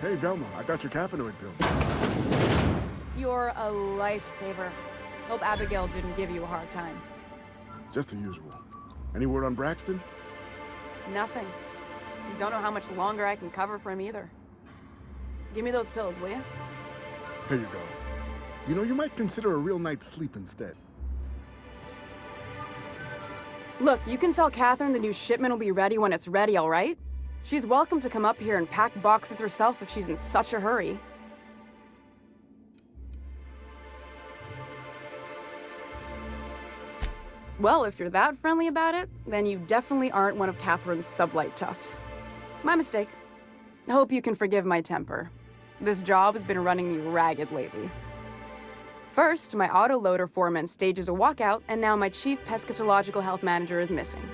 Hey, Velma, I got your caffeinoid pills. You're a lifesaver. Hope Abigail didn't give you a hard time. Just the usual. Any word on Braxton? Nothing. Don't know how much longer I can cover for him either. Give me those pills, will you? Here you go. You know, you might consider a real night's sleep instead. Look, you can tell Catherine the new shipment will be ready when it's ready, all right? She's welcome to come up here and pack boxes herself if she's in such a hurry. Well, if you're that friendly about it, then you definitely aren't one of Catherine's sublight toughs. My mistake. I hope you can forgive my temper. This job has been running me ragged lately. First, my autoloader foreman stages a walkout, and now my chief pescatological health manager is missing.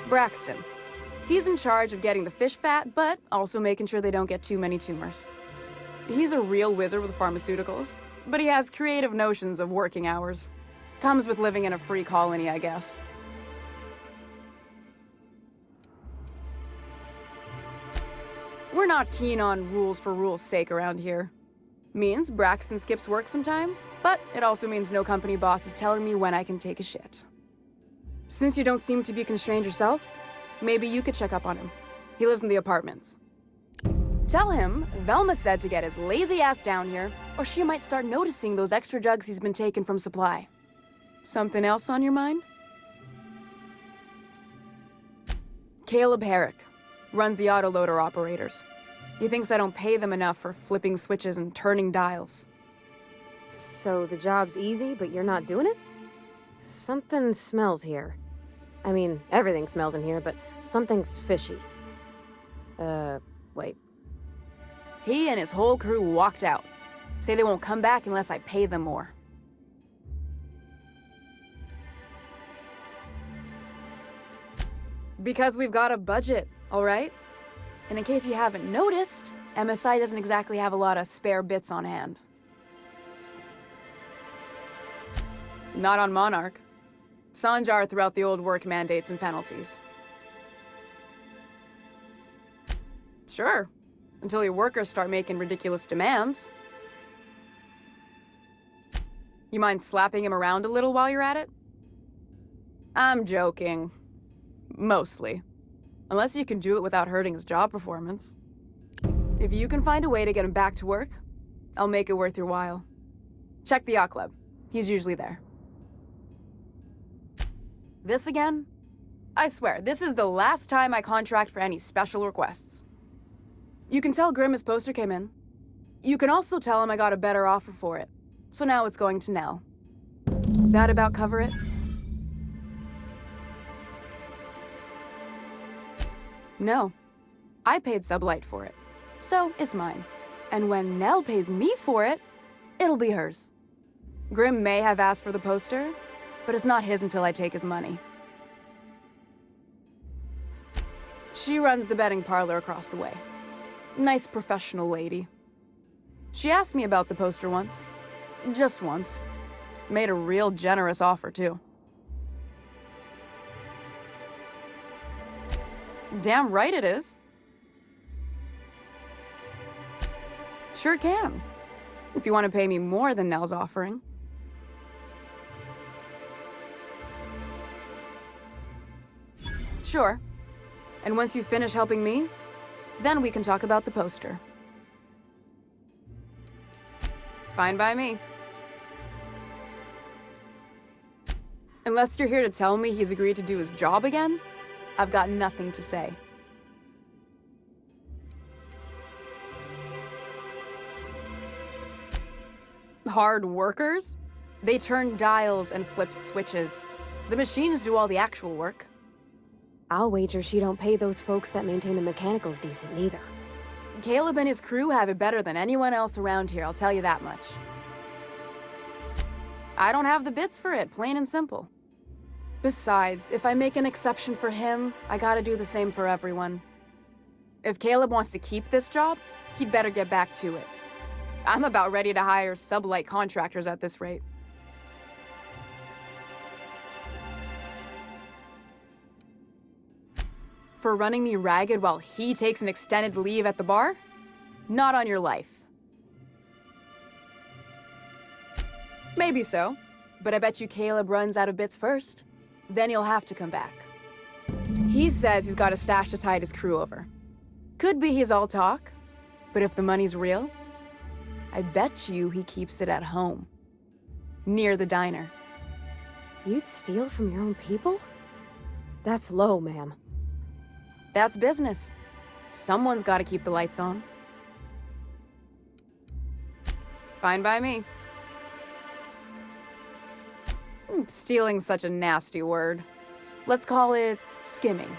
Braxton. He's in charge of getting the fish fat, but also making sure they don't get too many tumors. He's a real wizard with pharmaceuticals, but he has creative notions of working hours. Comes with living in a free colony, I guess. We're not keen on rules for rules' sake around here. Means Braxton skips work sometimes, but it also means no company boss is telling me when I can take a shit. Since you don't seem to be constrained yourself, maybe you could check up on him. He lives in the apartments. Tell him Velma said to get his lazy ass down here, or she might start noticing those extra jugs he's been taking from supply. Something else on your mind? Caleb Herrick runs the autoloader operators. He thinks I don't pay them enough for flipping switches and turning dials. So the job's easy, but you're not doing it? Something smells here. I mean, everything smells in here, but something's fishy. Wait. He and his whole crew walked out. Say they won't come back unless I pay them more. Because we've got a budget, all right? And in case you haven't noticed, MSI doesn't exactly have a lot of spare bits on hand. Not on Monarch. Sanjar threw out the old work mandates and penalties. Sure, until your workers start making ridiculous demands. You mind slapping him around a little while you're at it? I'm joking. Mostly. Unless you can do it without hurting his job performance. If you can find a way to get him back to work, I'll make it worth your while. Check the yacht club. He's usually there. This again? I swear, this is the last time I contract for any special requests. You can tell Grimm his poster came in. You can also tell him I got a better offer for it. So now it's going to Nell. That about cover it? No. I paid Sublight for it. So it's mine. And when Nell pays me for it, it'll be hers. Grimm may have asked for the poster, but it's not his until I take his money. She runs the betting parlor across the way. Nice professional lady. She asked me about the poster once. Just once. Made a real generous offer, too. Damn right it is. Sure can. If you want to pay me more than Nell's offering. Sure. And once you finish helping me, then we can talk about the poster. Fine by me. Unless you're here to tell me he's agreed to do his job again, I've got nothing to say. Hard workers? They turn dials and flip switches. The machines do all the actual work. I'll wager she don't pay those folks that maintain the mechanicals decent neither. Caleb and his crew have it better than anyone else around here, I'll tell you that much. I don't have the bits for it, plain and simple. Besides, if I make an exception for him, I gotta do the same for everyone. If Caleb wants to keep this job, he'd better get back to it. I'm about ready to hire sublight contractors at this rate. For running me ragged while he takes an extended leave at the bar? Not on your life. Maybe so, but I bet you Caleb runs out of bits first. Then he'll have to come back. He says he's got a stash to tide his crew over. Could be he's all talk, but if the money's real, I bet you he keeps it at home. Near the diner. You'd steal from your own people? That's low, ma'am. That's business. Someone's got to keep the lights on. Fine by me. Stealing's such a nasty word. Let's call it skimming.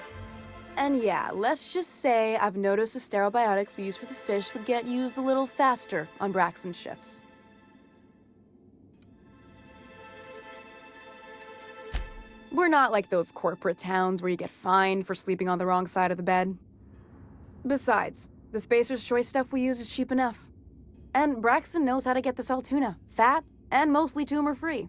And yeah, let's just say I've noticed the sterile biotics we use for the fish would get used a little faster on Braxton's shifts. We're not like those corporate towns where you get fined for sleeping on the wrong side of the bed. Besides, the Spacer's Choice stuff we use is cheap enough. And Braxton knows how to get the Saltuna, fat and mostly tumor-free.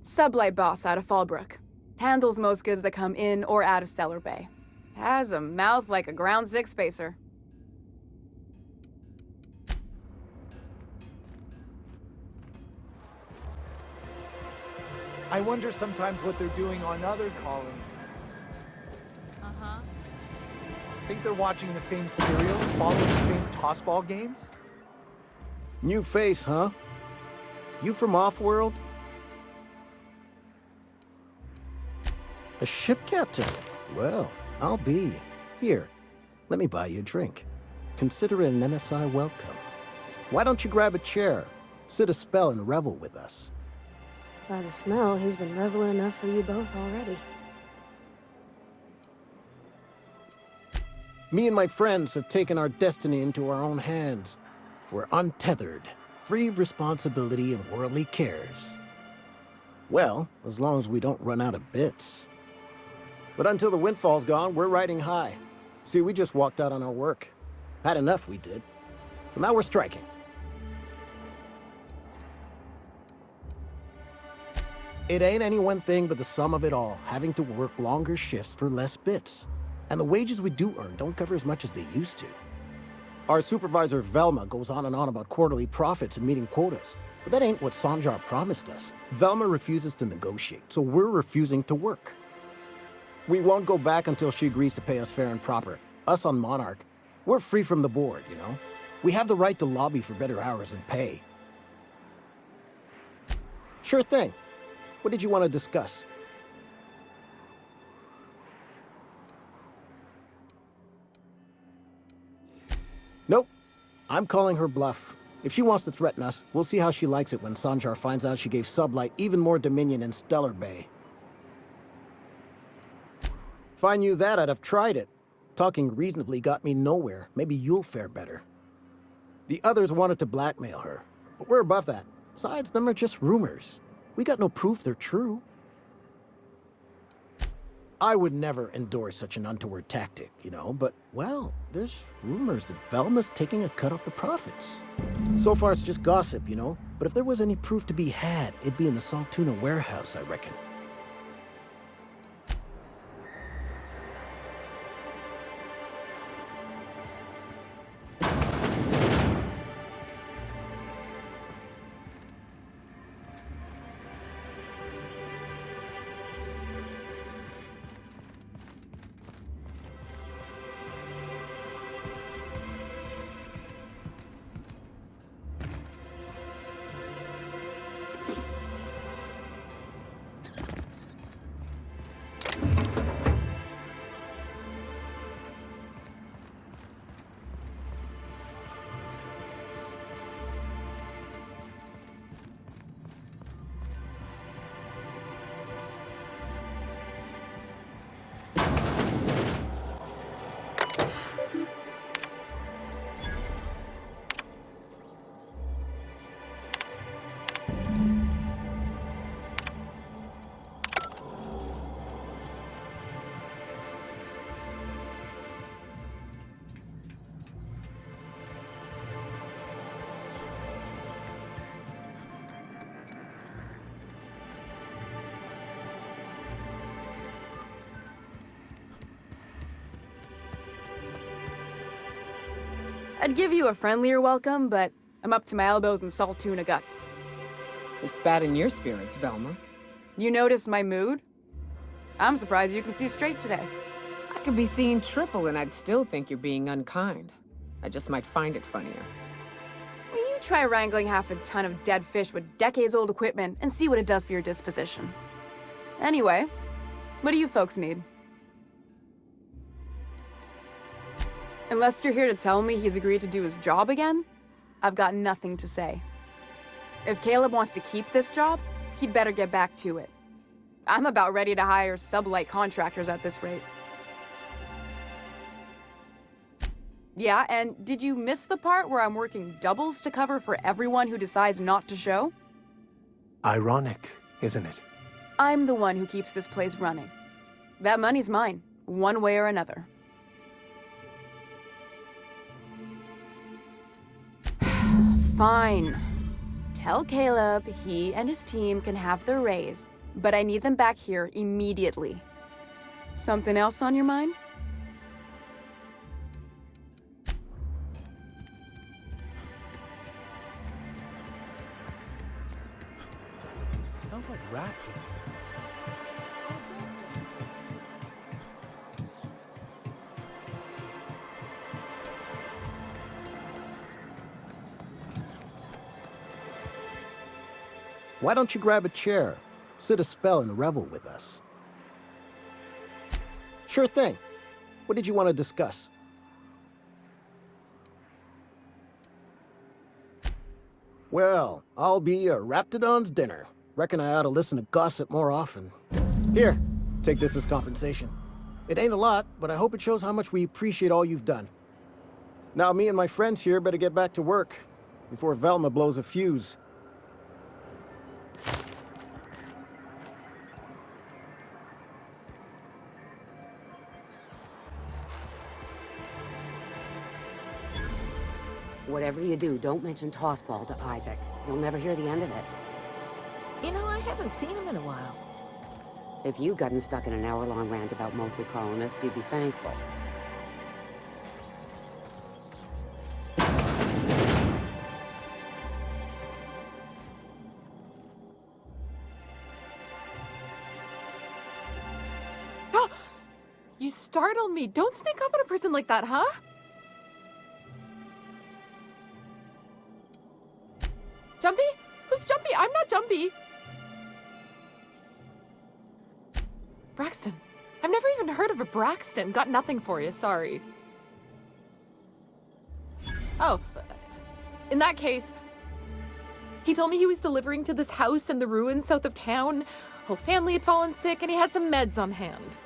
Sublight boss out of Fallbrook. Handles most goods that come in or out of Stellar Bay. Has a mouth like a Ground 6 spacer. I wonder sometimes what they're doing on other colonies. Think they're watching the same serials, following the same tossball games? New face, huh? You from off-world? A ship captain? Well, I'll be. Here, let me buy you a drink. Consider it an MSI welcome. Why don't you grab a chair, sit a spell and revel with us? By the smell, he's been reveling enough for you both already. Me and my friends have taken our destiny into our own hands. We're untethered, free of responsibility and worldly cares. Well, as long as we don't run out of bits. But until the windfall's gone, we're riding high. See, we just walked out on our work. Had enough, we did. So now we're striking. It ain't any one thing but the sum of it all, having to work longer shifts for less bits. And the wages we do earn don't cover as much as they used to. Our supervisor Velma goes on and on about quarterly profits and meeting quotas. But that ain't what Sanjar promised us. Velma refuses to negotiate, so we're refusing to work. We won't go back until she agrees to pay us fair and proper. Us on Monarch, we're free from the board, you know? We have the right to lobby for better hours and pay. Sure thing. What did you want to discuss? Nope. I'm calling her bluff. If she wants to threaten us, we'll see how she likes it when Sanjar finds out she gave Sublight even more dominion in Stellar Bay. If I knew that, I'd have tried it. Talking reasonably got me nowhere. Maybe you'll fare better. The others wanted to blackmail her, but we're above that. Besides, them are just rumors. We got no proof they're true. I would never endorse such an untoward tactic, you know, but, well, there's rumors that Velma's taking a cut off the profits. So far, it's just gossip, you know, but if there was any proof to be had, it'd be in the Saltuna warehouse, I reckon. I'd give you a friendlier welcome, but I'm up to my elbows in salt tuna guts. We spat in your spirits, Velma. You notice my mood? I'm surprised you can see straight today. I could be seeing triple and I'd still think you're being unkind. I just might find it funnier. You try wrangling half a ton of dead fish with decades-old equipment and see what it does for your disposition. Anyway, what do you folks need? Unless you're here to tell me he's agreed to do his job again, I've got nothing to say. If Caleb wants to keep this job, he'd better get back to it. I'm about ready to hire sub-light contractors at this rate. Yeah, and did you miss the part where I'm working doubles to cover for everyone who decides not to show? Ironic, isn't it? I'm the one who keeps this place running. That money's mine, one way or another. Fine. Tell Caleb he and his team can have their raise, but I need them back here immediately. Something else on your mind? Smells like rat. Why don't you grab a chair, sit a spell, and revel with us? Sure thing. What did you want to discuss? Well, I'll be a Raptidon's dinner. Reckon I ought to listen to gossip more often. Here, take this as compensation. It ain't a lot, but I hope it shows how much we appreciate all you've done. Now me and my friends here better get back to work before Velma blows a fuse. Whatever you do, don't mention Tossball to Isaac. You'll never hear the end of it. You know, I haven't seen him in a while. If you'd gotten stuck in an hour-long rant about mostly colonists, you'd be thankful. You startled me. Don't sneak up on a person like that, huh? Jumpy? Who's Jumpy? I'm not Jumpy. Braxton. I've never even heard of a Braxton. Got nothing for you, sorry. Oh, in that case, he told me he was delivering to this house in the ruins south of town. Whole family had fallen sick and he had some meds on hand.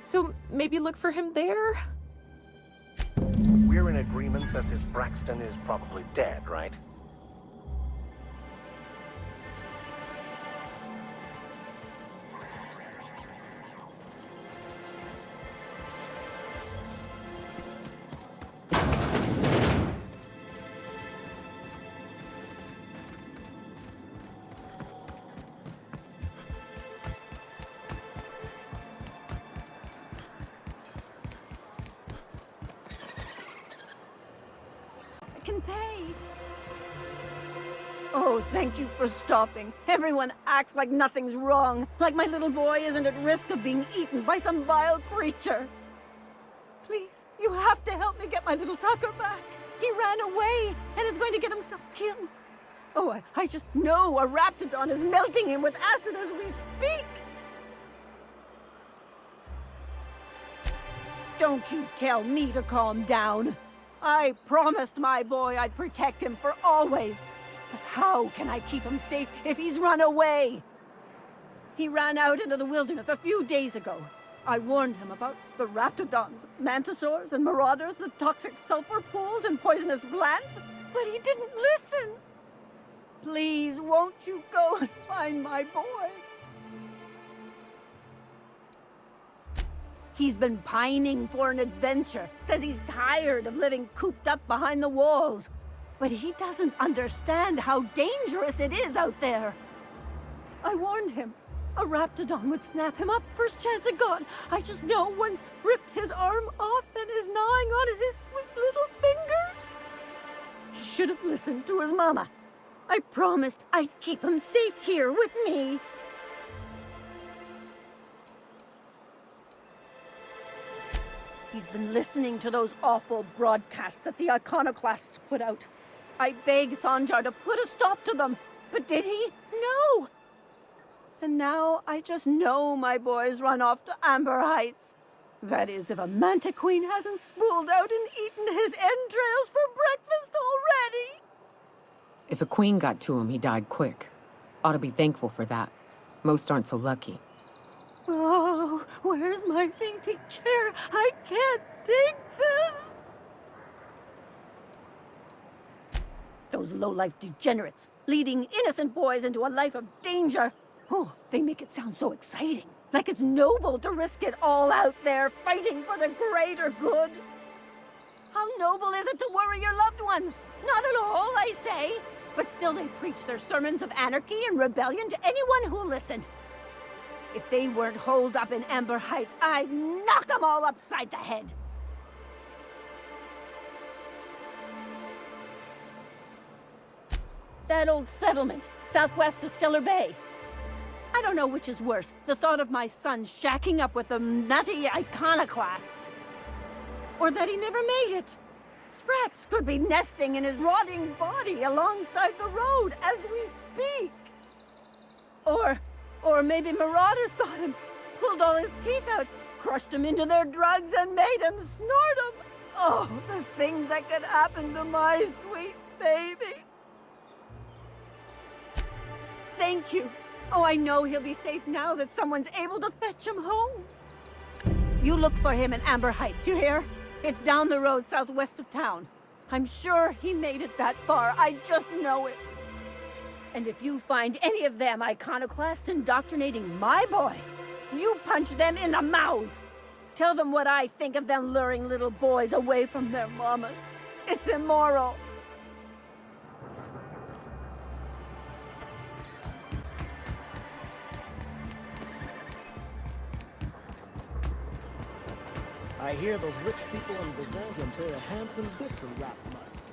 So maybe look for him there? We're in agreement that this Braxton is probably dead, right? Can pay. Oh, thank you for stopping. Everyone acts like nothing's wrong, like my little boy isn't at risk of being eaten by some vile creature. Please, you have to help me get my little Tucker back. He ran away and is going to get himself killed. Oh, I just know a Raptidon is melting him with acid as we speak. Don't you tell me to calm down. I promised my boy I'd protect him for always. But how can I keep him safe if he's run away? He ran out into the wilderness a few days ago. I warned him about the Raptidons, Mantisaurs, and Marauders, the toxic sulfur pools and poisonous plants, but he didn't listen. Please, won't you go and find my boy? He's been pining for an adventure. Says he's tired of living cooped up behind the walls. But he doesn't understand how dangerous it is out there. I warned him. A Raptidon would snap him up first chance it got. I just know one's ripped his arm off and is gnawing on his sweet little fingers. should have listened to his mama. I promised I'd keep him safe here with me. He's been listening to those awful broadcasts that the iconoclasts put out. I begged Sanjar to put a stop to them, but did he? No! And now I just know my boy's run off to Amber Heights. That is, if a Manta Queen hasn't spooled out and eaten his entrails for breakfast already. If a queen got to him, he died quick. Ought to be thankful for that. Most aren't so lucky. Oh, where's my fainting chair? I can't take this! Those low-life degenerates, leading innocent boys into a life of danger. Oh, they make it sound so exciting. Like it's noble to risk it all out there, fighting for the greater good. How noble is it to worry your loved ones? Not at all, I say. But still they preach their sermons of anarchy and rebellion to anyone who listened. If they weren't holed up in Amber Heights, I'd knock them all upside the head. That old settlement, southwest of Stellar Bay. I don't know which is worse, the thought of my son shacking up with them nutty iconoclasts. Or that he never made it. Sprats could be nesting in his rotting body alongside the road as we speak. Or maybe marauders got him, pulled all his teeth out, crushed him into their drugs and made him snort them. Oh, the things that could happen to my sweet baby. Thank you. Oh, I know he'll be safe now that someone's able to fetch him home. You look for him in Amber Heights, you hear? It's down the road southwest of town. I'm sure he made it that far. I just know it. And if you find any of them iconoclasts indoctrinating my boy, you punch them in the mouths. Tell them what I think of them luring little boys away from their mamas. It's immoral. I hear those rich people in Byzantium pay a handsome bit for rap musk.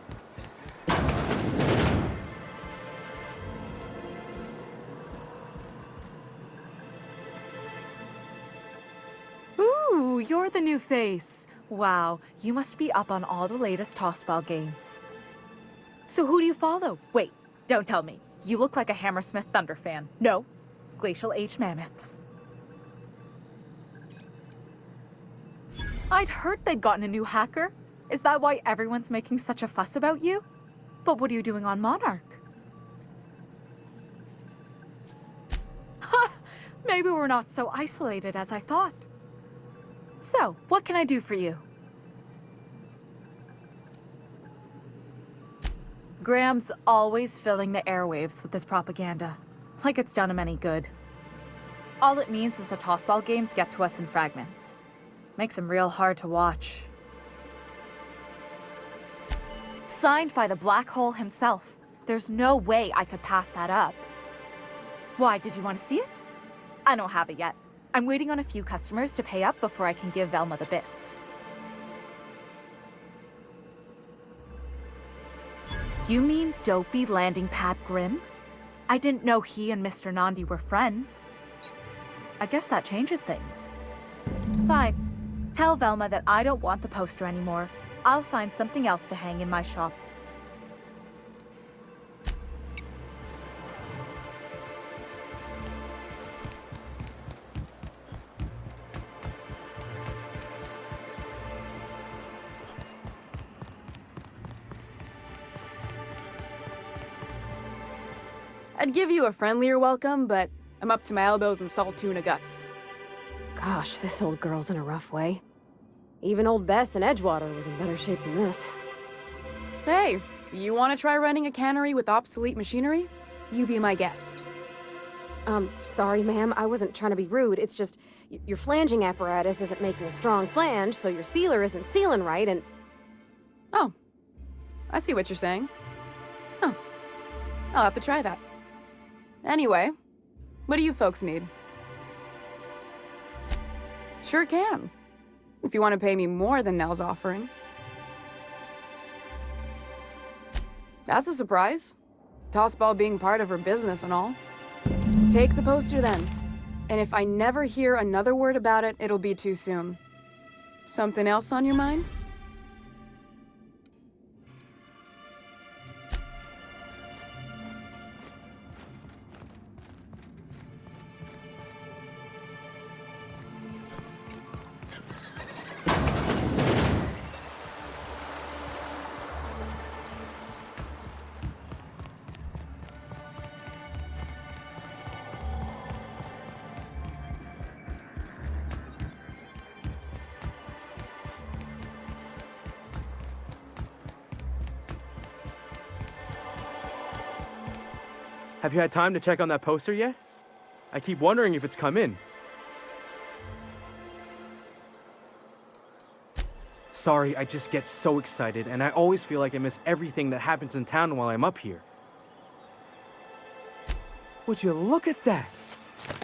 Ooh, you're the new face. Wow, you must be up on all the latest tossball games. So who do you follow? Wait, don't tell me. You look like a Hammersmith Thunder fan. No, Glacial H Mammoths. I'd heard they'd gotten a new hacker. Is that why everyone's making such a fuss about you? But what are you doing on Monarch? Ha! Maybe we're not so isolated as I thought. So, what can I do for you? Graham's always filling the airwaves with his propaganda, like it's done him any good. All it means is the tossball games get to us in fragments. Makes him real hard to watch. Signed by the Black Hole himself. There's no way I could pass that up. Why, did you want to see it? I don't have it yet. I'm waiting on a few customers to pay up before I can give Velma the bits. You mean dopey landing pad Grimm? I didn't know he and Mr. Nandi were friends. I guess that changes things. Fine. Tell Velma that I don't want the poster anymore. I'll find something else to hang in my shop. I'd give you a friendlier welcome, but I'm up to my elbows in salt tuna guts. Gosh, this old girl's in a rough way. Even old Bess in Edgewater was in better shape than this. Hey, you want to try running a cannery with obsolete machinery? You be my guest. Sorry, ma'am. I wasn't trying to be rude. It's just, your flanging apparatus isn't making a strong flange, so your sealer isn't sealing right, and... Oh, I see what you're saying. Huh. I'll have to try that. Anyway, what do you folks need? Sure can. If you want to pay me more than Nell's offering. That's a surprise. Tossball being part of her business and all. Take the poster then. And if I never hear another word about it, it'll be too soon. Something else on your mind? Have you had time to check on that poster yet? I keep wondering if it's come in. Sorry, I just get so excited, and I always feel like I miss everything that happens in town while I'm up here. Would you look at that?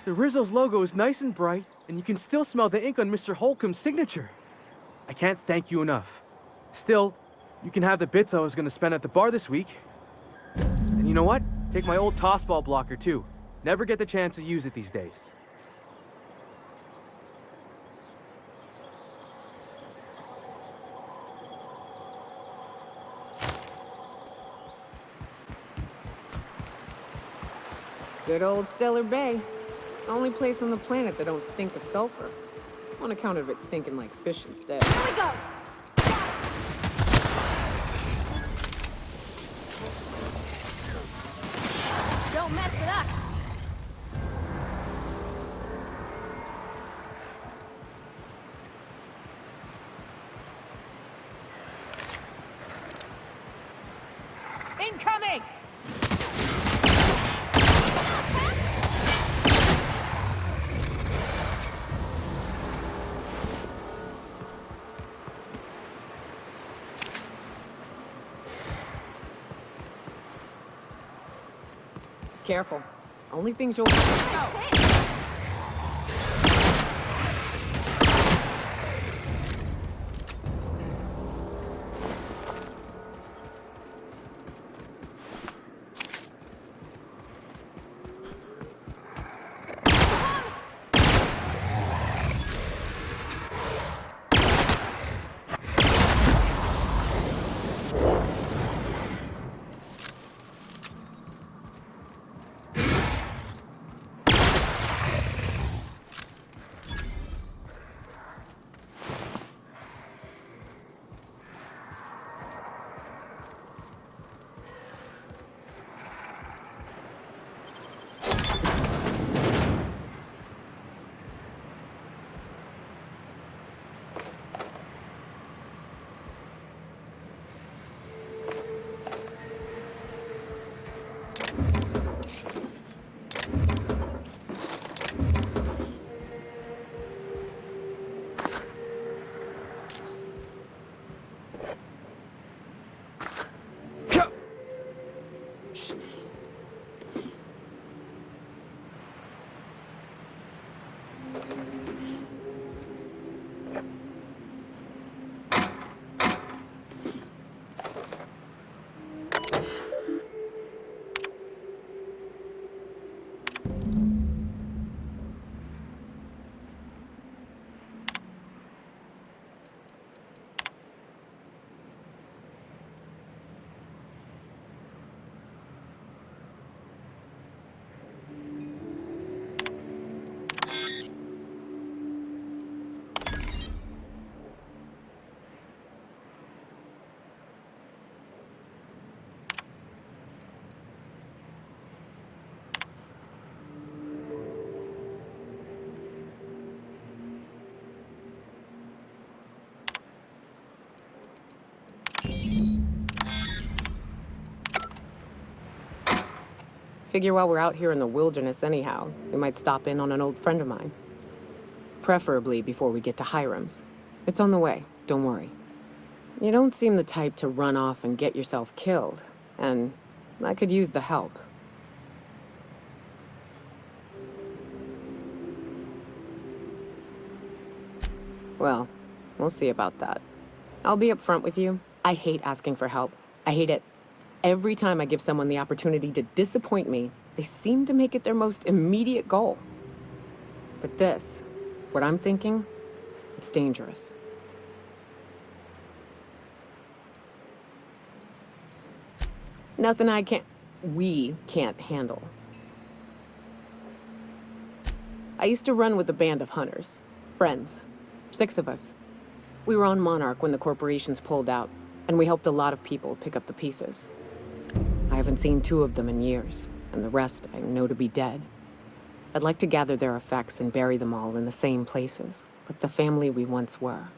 The Rizzo's logo is nice and bright, and you can still smell the ink on Mr. Holcomb's signature. I can't thank you enough. Still, you can have the bits I was going to spend at the bar this week. And you know what? Take my old tossball blocker, too. Never get the chance to use it these days. Good old Stellar Bay. Only place on the planet that don't stink of sulfur. On account of it stinking like fish instead. Here we go! Don't mess with us! Incoming! Careful. Only things you'll... Figure while we're out here in the wilderness anyhow, we might stop in on an old friend of mine. Preferably before we get to Hiram's. It's on the way, don't worry. You don't seem the type to run off and get yourself killed, and I could use the help. Well, we'll see about that. I'll be upfront with you. I hate asking for help. I hate it. Every time I give someone the opportunity to disappoint me, they seem to make it their most immediate goal. But this, what I'm thinking, it's dangerous. Nothing we can't handle. I used to run with a band of hunters. Friends. 6 of us. We were on Monarch when the corporations pulled out, and we helped a lot of people pick up the pieces. I haven't seen 2 of them in years, and the rest I know to be dead. I'd like to gather their effects and bury them all in the same places, but the family we once were.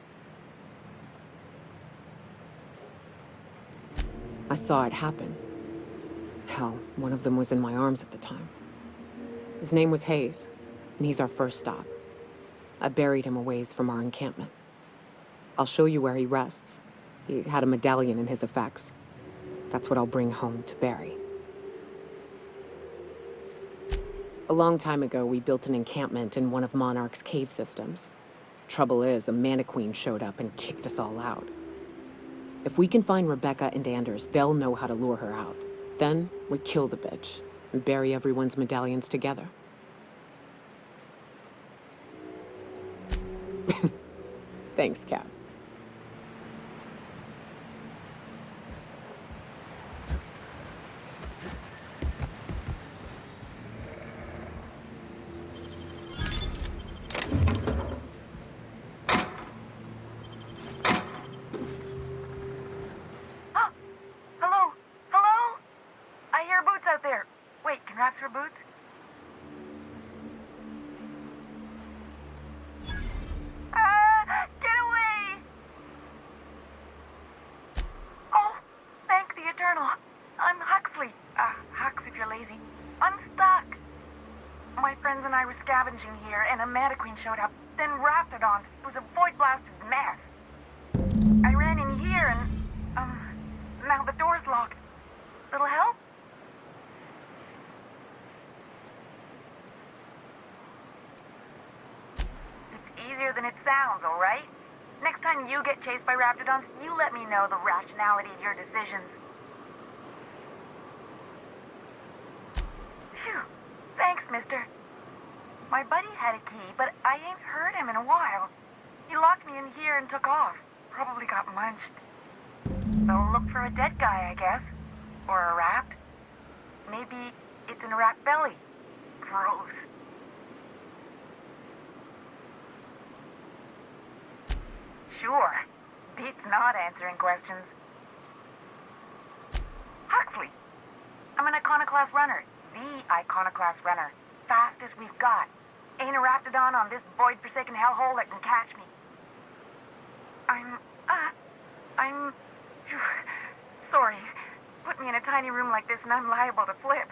I saw it happen. Hell, one of them was in my arms at the time. His name was Hayes, and he's our first stop. I buried him a ways from our encampment. I'll show you where he rests. He had a medallion in his effects. That's what I'll bring home to Barry. A long time ago, we built an encampment in one of Monarch's cave systems. Trouble is, a Mantiqueen showed up and kicked us all out. If we can find Rebecca and Anders, they'll know how to lure her out. Then, we kill the bitch and bury everyone's medallions together. Thanks, Cap. Boots? Get away! Oh, thank the Eternal. I'm Huxley. Hux if you're lazy. I'm stuck. My friends and I were scavenging here, and a Mantiqueen showed up. Then Raptidons. It was a void-blasted mess. I ran in here, and, now the door's locked. Little help? Easier than it sounds, all right? Next time you get chased by Raptidons, you let me know the rationality of your decisions. Phew. Thanks, mister. My buddy had a key, but I ain't heard him in a while. He locked me in here and took off. Probably got munched. So look for a dead guy, I guess. Or a rat. Maybe it's in a rat belly. Gross. Sure. Beats not answering questions. Huxley. I'm an Iconoclast runner. The Iconoclast runner. Fastest we've got. Ain't a Raptidon on this void-forsaken hellhole that can catch me. I'm... Sorry. Put me in a tiny room like this and I'm liable to flip.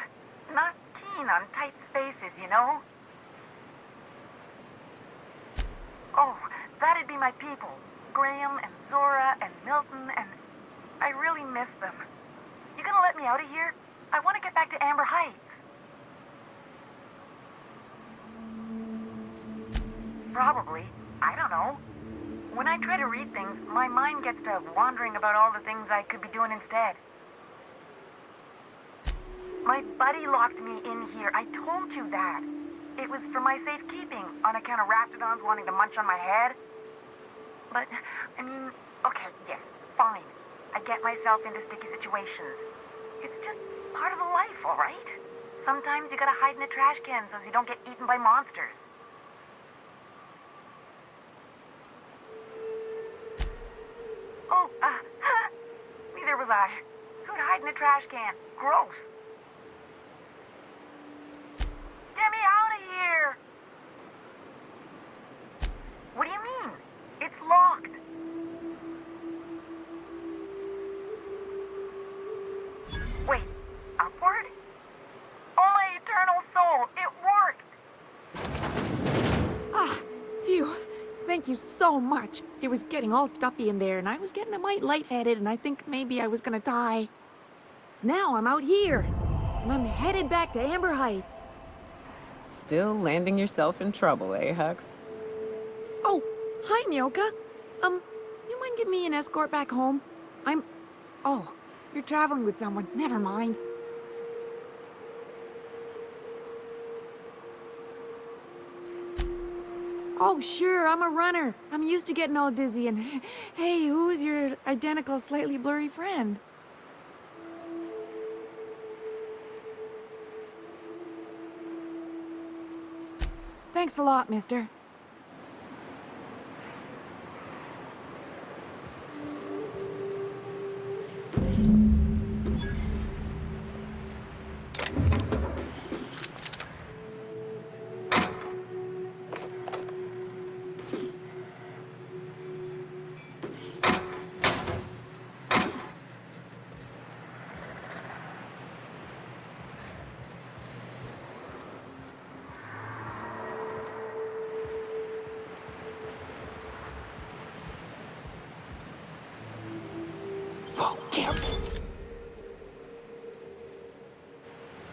Not keen on tight spaces, you know? Oh, that'd be my people. Graham and Zora and Milton and... I really miss them. You gonna let me out of here? I want to get back to Amber Heights. Probably. I don't know. When I try to read things, my mind gets to wandering about all the things I could be doing instead. My buddy locked me in here. I told you that. It was for my safekeeping, on account of Raptidons wanting to munch on my head. But, I mean, okay, yes, fine. I get myself into sticky situations. It's just part of the life, all right? Sometimes you gotta hide in a trash can so you don't get eaten by monsters. Oh, neither was I. Who'd hide in a trash can? Gross. Get me out of here! What do you mean? It's locked. Wait, upward? Oh, my eternal soul, it worked! Ah, phew. Thank you so much. It was getting all stuffy in there, and I was getting a mite lightheaded, and I think maybe I was gonna die. Now I'm out here, and I'm headed back to Amber Heights. Still landing yourself in trouble, eh, Hux? Oh, hi, Nyoka. You mind giving me an escort back home? Oh, You're traveling with someone. Never mind. Oh, sure, I'm a runner. I'm used to getting all dizzy and... Hey, who's your identical, slightly blurry friend? Thanks a lot, mister.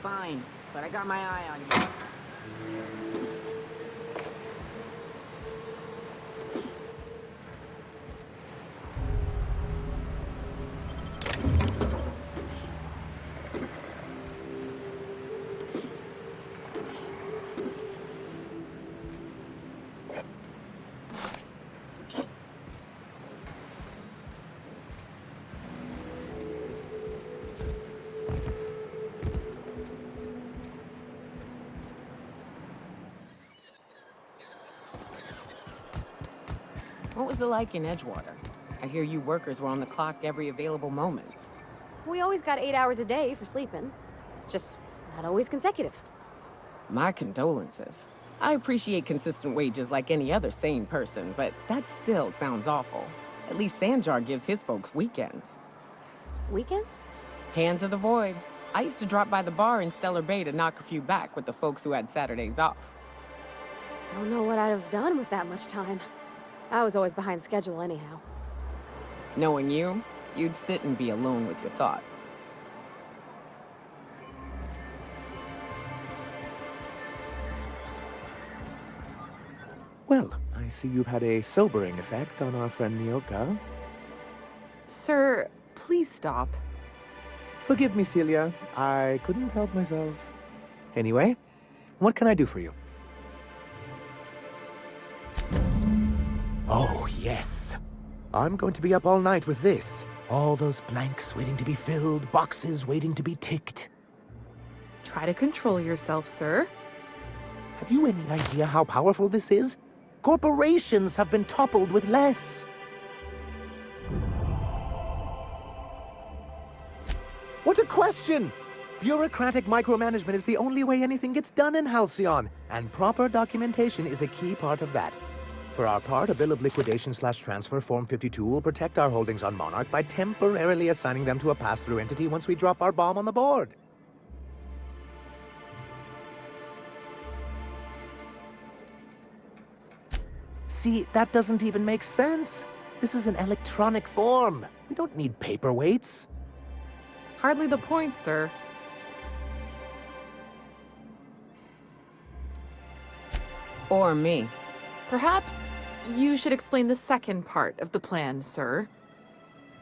Fine, but I got my eye on you. What was it like in Edgewater? I hear you workers were on the clock every available moment. We always got 8 hours a day for sleeping. Just not always consecutive. My condolences. I appreciate consistent wages like any other sane person, but that still sounds awful. At least Sanjar gives his folks weekends. Weekends? Hand to the void. I used to drop by the bar in Stellar Bay to knock a few back with the folks who had Saturdays off. Don't know what I'd have done with that much time. I was always behind schedule anyhow. Knowing you, you'd sit and be alone with your thoughts. Well, I see you've had a sobering effect on our friend Nyoka. Sir, please stop. Forgive me, Celia. I couldn't help myself. Anyway, what can I do for you? Oh, yes. I'm going to be up all night with this. All those blanks waiting to be filled, boxes waiting to be ticked. Try to control yourself, sir. Have you any idea how powerful this is? Corporations have been toppled with less. What a question! Bureaucratic micromanagement is the only way anything gets done in Halcyon, and proper documentation is a key part of that. For our part, a bill of liquidation/transfer Form 52 will protect our holdings on Monarch by temporarily assigning them to a pass-through entity once we drop our bomb on the board. See, that doesn't even make sense. This is an electronic form. We don't need paperweights. Hardly the point, sir. Or me. Perhaps you should explain the second part of the plan, sir.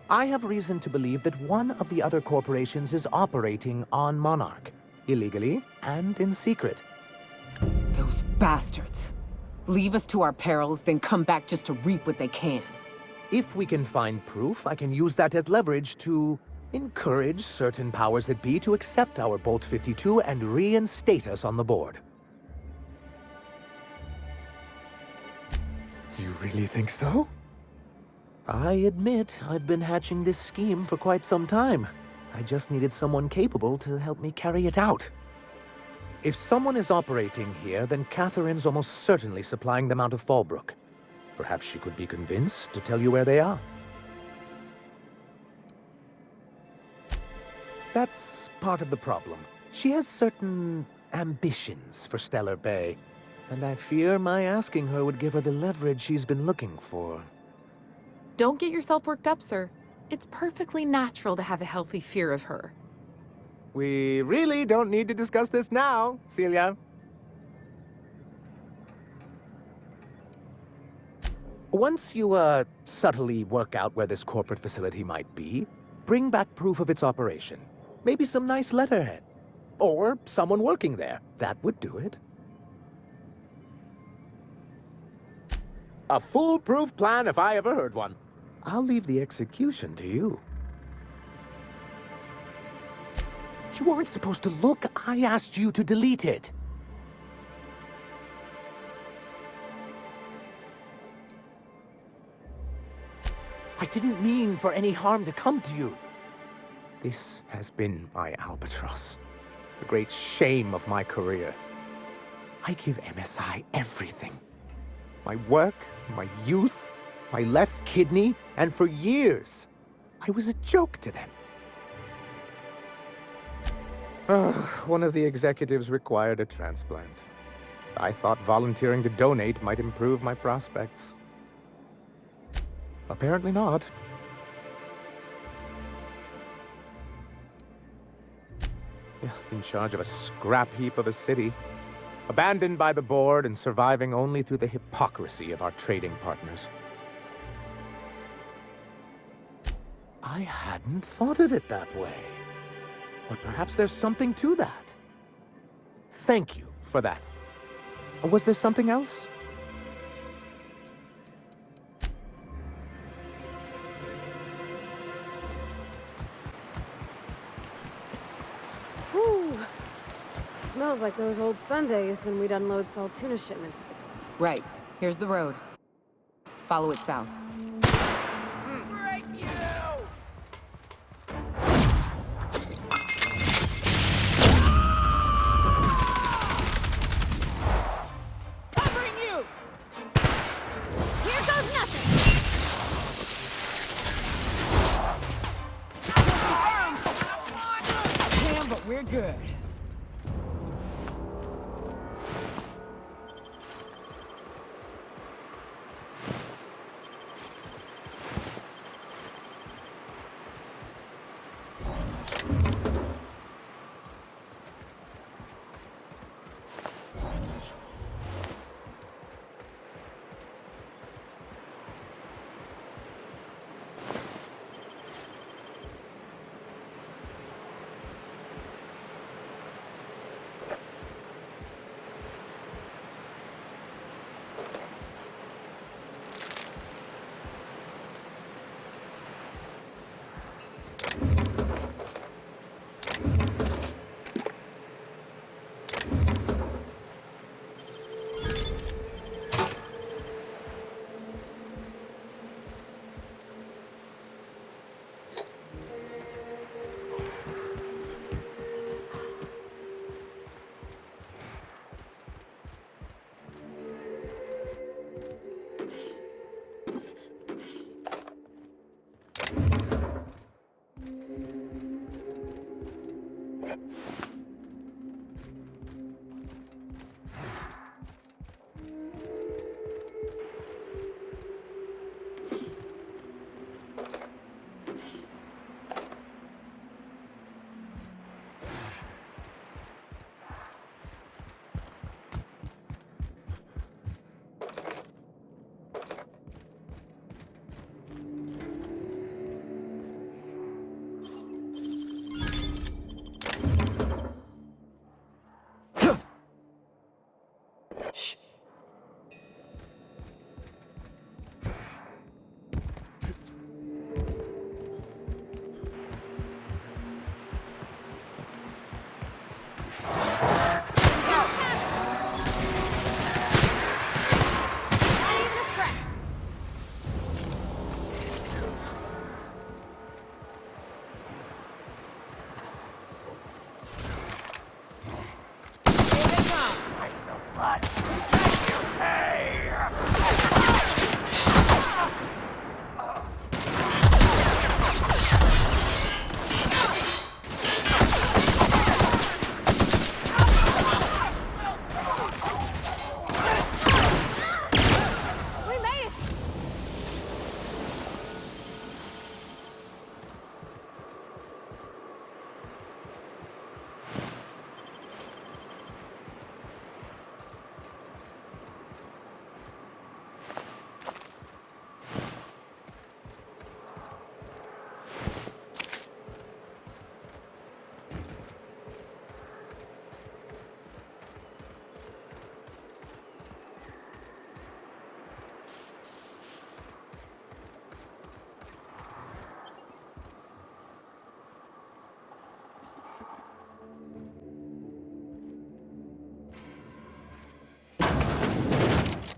I have reason to believe that one of the other corporations is operating on Monarch, illegally and in secret. Those bastards. Leave us to our perils, then come back just to reap what they can. If we can find proof, I can use that as leverage to encourage certain powers that be to accept our Bolt 52 and reinstate us on the board. You really think so? I admit I've been hatching this scheme for quite some time. I just needed someone capable to help me carry it out. If someone is operating here, then Catherine's almost certainly supplying them out of Fallbrook. Perhaps she could be convinced to tell you where they are. That's part of the problem. She has certain ambitions for Stellar Bay, and I fear my asking her would give her the leverage she's been looking for. Don't get yourself worked up, sir. It's perfectly natural to have a healthy fear of her. We really don't need to discuss this now, Celia. Once you, subtly work out where this corporate facility might be, Bring back proof of its operation. Maybe some nice letterhead. Or someone working there. That would do it. A foolproof plan if I ever heard one. I'll leave the execution to you. You weren't supposed to look. I asked you to delete it. I didn't mean for any harm to come to you. This has been my albatross. The great shame of my career. I give MSI everything. My work, my youth, my left kidney, and for years, I was a joke to them. One of the executives required a transplant. I thought volunteering to donate might improve my prospects. Apparently not. In charge of a scrap heap of a city, abandoned by the board and surviving only through the hypocrisy of our trading partners. I hadn't thought of it that way. But perhaps there's something to that. Thank you for that. Was there something else? Whew. Smells like those old Sundays when we'd unload salt tuna shipments. Right. Here's the road. Follow it south. Covering you! Here goes nothing! Damn, but we're good.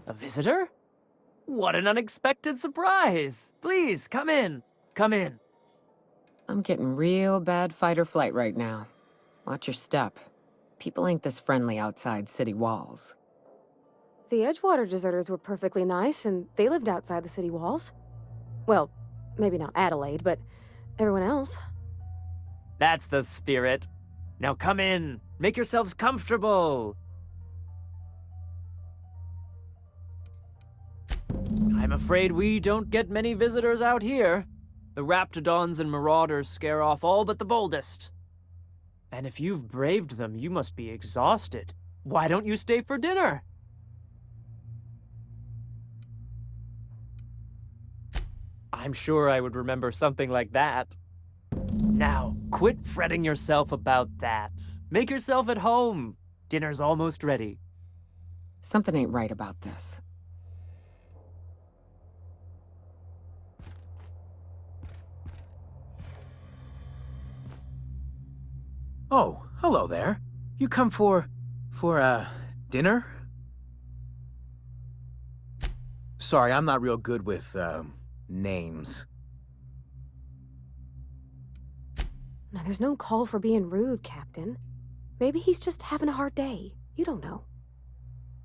A visitor? What an unexpected surprise! Please, come in. Come in. I'm getting real bad fight or flight right now. Watch your step. People ain't this friendly outside city walls. The Edgewater deserters were perfectly nice, and they lived outside the city walls. Well, maybe not Adelaide, but everyone else. That's the spirit. Now come in. Make yourselves comfortable. I'm afraid we don't get many visitors out here. The Raptidons and Marauders scare off all but the boldest. And if you've braved them, you must be exhausted. Why don't you stay for dinner? I'm sure I would remember something like that. Now, quit fretting yourself about that. Make yourself at home. Dinner's almost ready. Something ain't right about this. Oh, hello there. You come for dinner? Sorry, I'm not real good with, names. No, there's no call for being rude, Captain. Maybe he's just having a hard day. You don't know.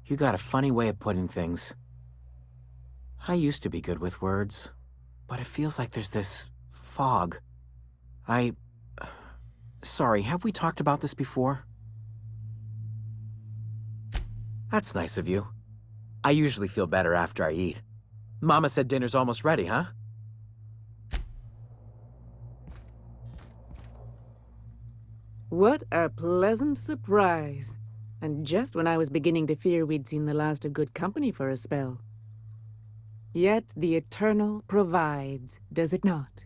You got a funny way of putting things. I used to be good with words, but it feels like there's this fog. Sorry, have we talked about this before? That's nice of you. I usually feel better after I eat. Mama said dinner's almost ready, huh? What a pleasant surprise. And just when I was beginning to fear we'd seen the last of good company for a spell. Yet the Eternal provides, does it not?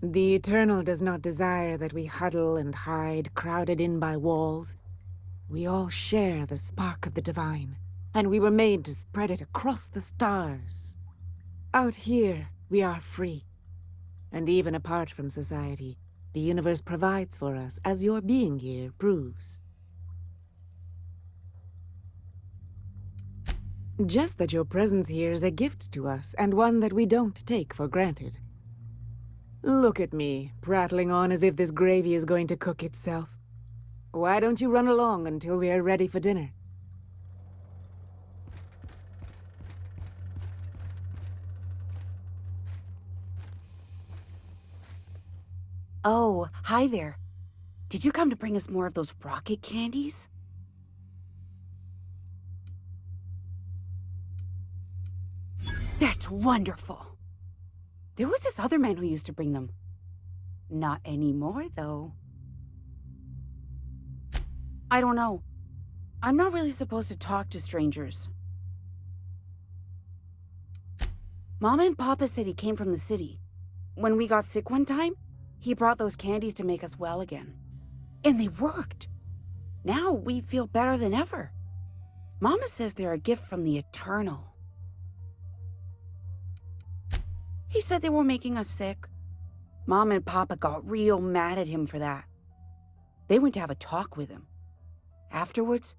The Eternal does not desire that we huddle and hide, crowded in by walls. We all share the spark of the divine, and we were made to spread it across the stars. Out here, we are free. And even apart from society, the universe provides for us, as your being here proves. Just that your presence here is a gift to us, and one that we don't take for granted. Look at me, prattling on as if this gravy is going to cook itself. Why don't you run along until we are ready for dinner? Oh, hi there. Did you come to bring us more of those rocket candies? That's wonderful. There was this other man who used to bring them. Not anymore, though. I don't know. I'm not really supposed to talk to strangers. Mama and Papa said he came from the city. When we got sick one time, he brought those candies to make us well again. And they worked. Now we feel better than ever. Mama says they're a gift from the Eternal. He said they were making us sick. Mom and Papa got real mad at him for that. They went to have a talk with him. Afterwards,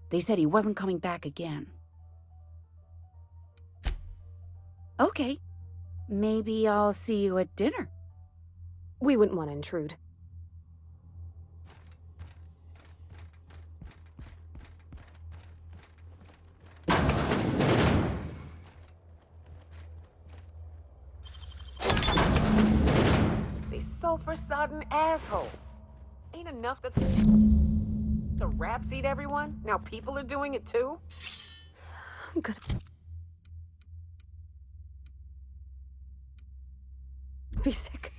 they said he wasn't coming back again. Okay, maybe I'll see you at dinner. We wouldn't want to intrude. Sulfur-sodden asshole. Ain't enough that the raps eat everyone? Now people are doing it too? I'm gonna be sick.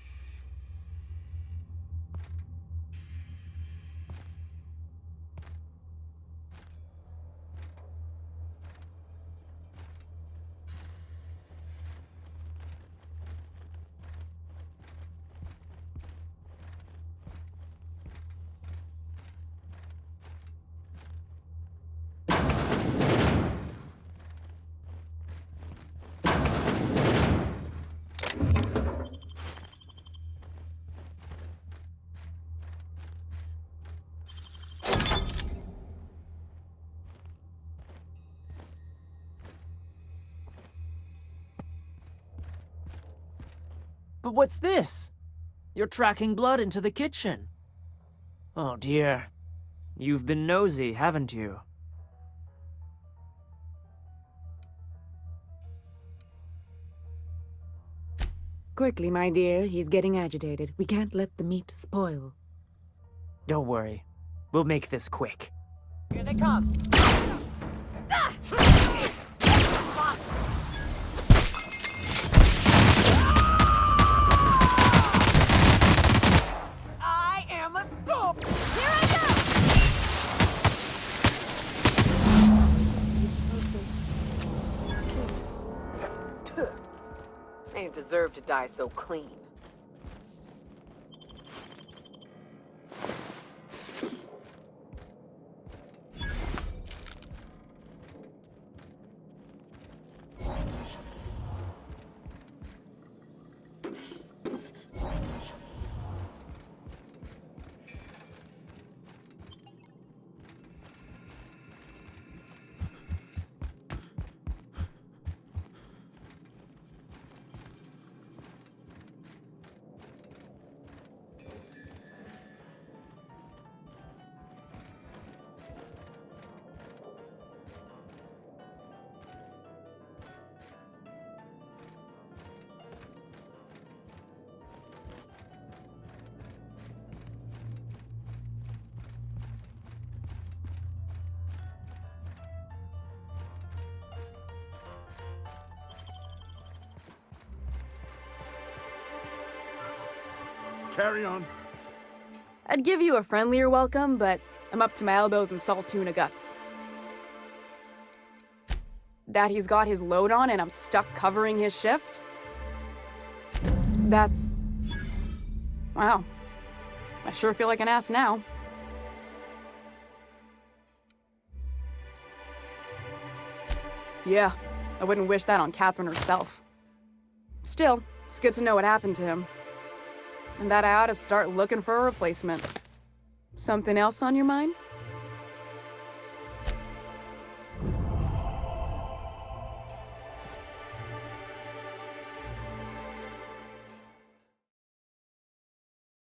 But what's this? You're tracking blood into the kitchen. Oh dear. You've been nosy, haven't you? Quickly, my dear. He's getting agitated. We can't let the meat spoil. Don't worry. We'll make this quick. Here they come. I am a storm! Here I go! They deserve to die so clean. Carry on. I'd give you a friendlier welcome, but I'm up to my elbows in salt tuna guts. That he's got his load on and I'm stuck covering his shift? That's... wow. I sure feel like an ass now. Yeah, I wouldn't wish that on Catherine herself. Still, it's good to know what happened to him. And that I ought to start looking for a replacement. Something else on your mind?